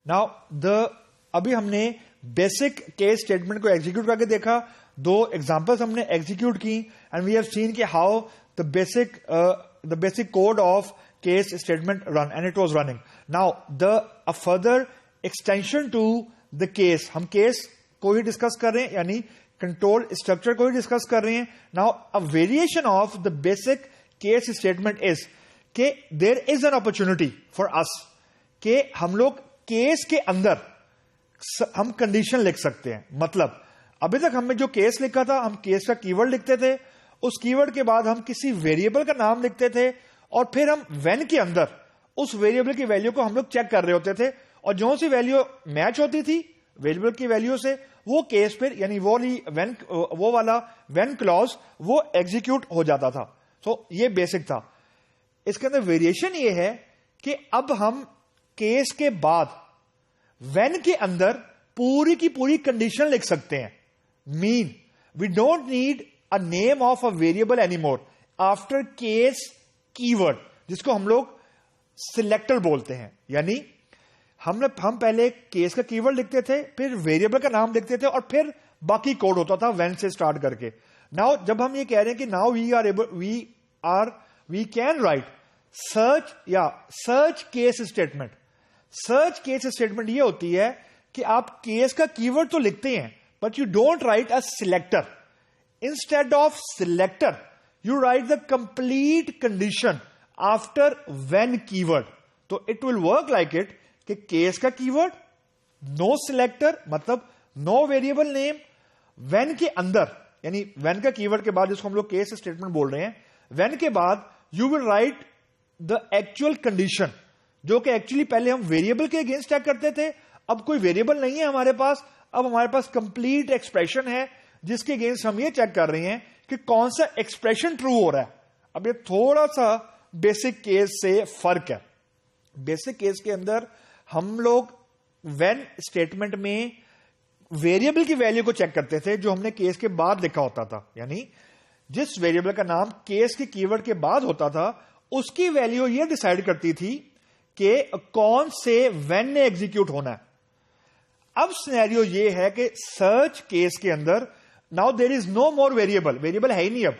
Now अभी हमने basic case statement को एग्जीक्यूट करके देखा, दो एग्जांपल्स हमने एग्जीक्यूट की एंड वी हैव सीन कि how the basic code of case statement run and it was running. Now a further extension to the case, हम केस को ही डिस्कस कर रहे हैं, यानी कंट्रोल स्ट्रक्चर को ही डिस्कस कर रहे हैं. Now a variation of the basic case statement is कि there is an opportunity for us कि हम लोग केस के अंदर हम कंडीशन लिख सकते हैं. मतलब अभी तक हमने जो केस लिखा था, हम केस का कीवर्ड लिखते थे, उस कीवर्ड के बाद हम किसी वेरिएबल का नाम लिखते थे और फिर हम व्हेन के अंदर उस वेरिएबल की वैल्यू को हम लोग चेक कर रहे होते थे और जो सी वैल्यू मैच होती थी वेरिएबल की वैल्यू से, वो केस फिर यानी वो वाला व्हेन क्लॉज वो एग्जीक्यूट हो जाता था. सो ये बेसिक था. इसके अंदर वेरिएशन ये है कि अब हम केस के बाद व्हेन के अंदर पूरी की पूरी कंडीशन लिख सकते हैं. Mean we don't need a name of a variable anymore after case keyword, जिसको हम लोग सिलेक्टर बोलते हैं. यानी हम पहले केस का कीवर्ड लिखते थे, फिर वेरिएबल का नाम लिखते थे और फिर बाकी कोड होता था व्हेन से स्टार्ट करके. नाउ जब हम ये कह रहे हैं कि now we can write search case statement. Search case statement ये होती है कि आप केस का कीवर्ड तो लिखते हैं but you don't write a selector. Instead of selector you write the complete condition after when keyword. तो it will work like it कि केस का कीवर्ड, नो सिलेक्टर मतलब नो वेरिएबल नेम, व्हेन के अंदर यानी व्हेन का keyword के बाद जिसको हम लोग केस स्टेटमेंट बोल रहे हैं, व्हेन के बाद you will write the actual condition, जो कि एक्चुअली पहले हम वेरिएबल के अगेंस्ट चेक करते थे. अब कोई वेरिएबल नहीं है हमारे पास, अब हमारे पास कंप्लीट एक्सप्रेशन है जिसके अगेंस्ट हम ये चेक कर रहे हैं कि कौन सा एक्सप्रेशन ट्रू हो रहा है. अब ये थोड़ा सा बेसिक केस से फर्क है. बेसिक केस के अंदर हम लोग व्हेन स्टेटमेंट में वेरिएबल की वैल्यू को चेक करते थे जो हमने केस के बाद लिखा होता था. यानी जिस वेरिएबल का नाम केस के कीवर्ड के बाद होता था उसकी वैल्यू ये डिसाइड करती थी कि कौन से व्हेन ने एग्जीक्यूट होना है. अब सिनेरियो ये है कि सर्च केस के अंदर now there is no more variable. Variable है ही नहीं. अब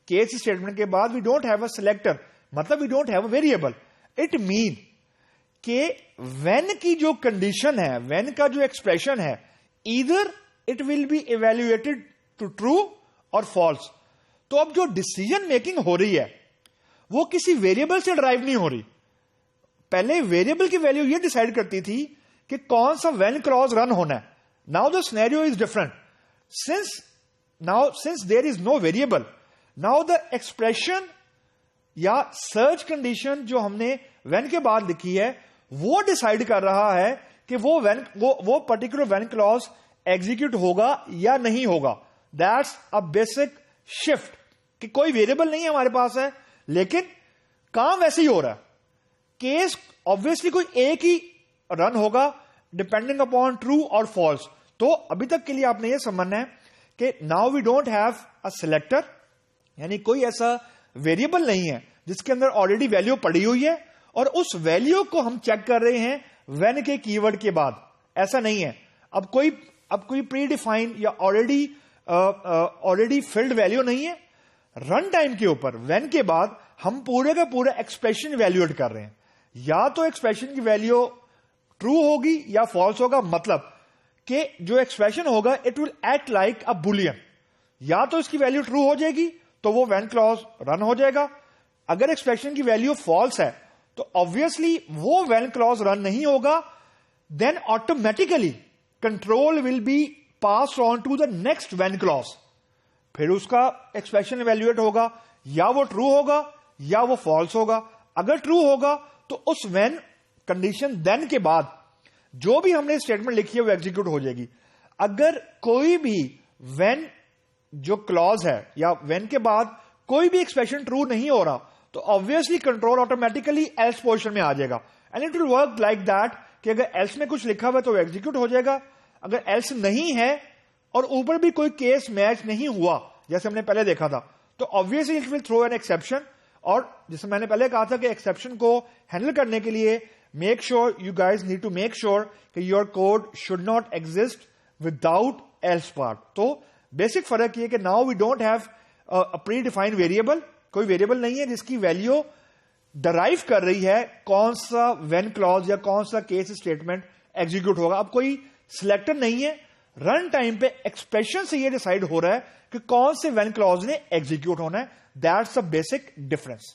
केस स्टेटमेंट के बाद we don't have a selector, मतलब we don't have a variable. It mean कि व्हेन की जो कंडीशन है, व्हेन का जो एक्सप्रेशन है, either it will be evaluated to true और फॉल्स. तो अब जो डिसीजन मेकिंग हो रही है वो किसी वेरिएबल से ड्राइव नहीं हो रही. पहले वेरिएबल की वैल्यू ये डिसाइड करती थी कि कौन सा व्हेन क्लॉज रन होना है. Now the scenario is different. Since there is no variable, now the expression या सर्च कंडीशन जो हमने व्हेन के बाद लिखी है वो डिसाइड कर रहा है कि वो पर्टिकुलर व्हेन क्लॉज एग्जीक्यूट होगा या नहीं होगा. दैट्स अ बेसिक शिफ्ट कि कोई वेरिएबल नहीं हमारे पास है लेकिन काम वैसे ही हो रहा है. केस ऑब्वियसली कोई एक ही रन होगा डिपेंडिंग अपॉन ट्रू और फॉल्स. तो अभी तक के लिए आपने यह समझना है कि now we don't have a selector, यानी कोई ऐसा वेरिएबल नहीं है जिसके अंदर ऑलरेडी वैल्यू पड़ी हुई है और उस वैल्यू को हम चेक कर रहे हैं व्हेन के कीवर्ड के बाद. ऐसा नहीं है. अब कोई प्री डिफाइंड या ऑलरेडी फिल्ड वैल्यू नहीं है. रन टाइम के ऊपर व्हेन के बाद हम पूरे का पूरा एक्सप्रेशन इवैल्यूएट कर रहे हैं. या तो एक्सप्रेशन की वैल्यू ट्रू होगी या फॉल्स होगा. मतलब कि जो एक्सप्रेशन होगा it will act like a Boolean. या तो इसकी वैल्यू ट्रू हो जाएगी तो वो व्हेन क्लॉज रन हो जाएगा. अगर एक्सप्रेशन की वैल्यू फॉल्स है तो ऑब्वियसली वो व्हेन क्लॉज रन नहीं होगा. Then automatically control will be pass on to the next when clause. फिर उसका एक्सप्रेशन इवैल्यूएट होगा, या वो ट्रू होगा या वो फॉल्स होगा. अगर ट्रू होगा तो उस व्हेन कंडीशन देन के बाद जो भी हमने स्टेटमेंट लिखी है वो एग्जीक्यूट हो जाएगी. अगर कोई भी व्हेन जो क्लॉज है या व्हेन के बाद कोई भी एक्सप्रेशन ट्रू नहीं हो रहा तो obviously control automatically else position में आ जाएगा. And it will work like that कि अगर एल्स में कुछ लिखा हुआ है तो एग्जीक्यूट हो जाएगा. अगर एल्स नहीं है और ऊपर भी कोई केस मैच नहीं हुआ जैसे हमने पहले देखा था तो obviously it will throw an exception. और जैसे मैंने पहले कहा था कि एक्सेप्शन को हैंडल करने के लिए make sure, you guys need to make sure कि your code should not exist without else part. तो बेसिक फर्क ये कि now we don't have a predefined variable. कोई वेरिएबल नहीं है जिसकी वैल्यू डराइव कर रही है कौन सा व्हेन क्लॉज या कौन सा केस स्टेटमेंट एग्जीक्यूट होगा. अब कोई सिलेक्टर नहीं है. रन टाइम पे एक्सप्रेशन से ये डिसाइड हो रहा है कि कौन से व्हेन क्लॉज ने एग्जीक्यूट होना है. That's a basic difference.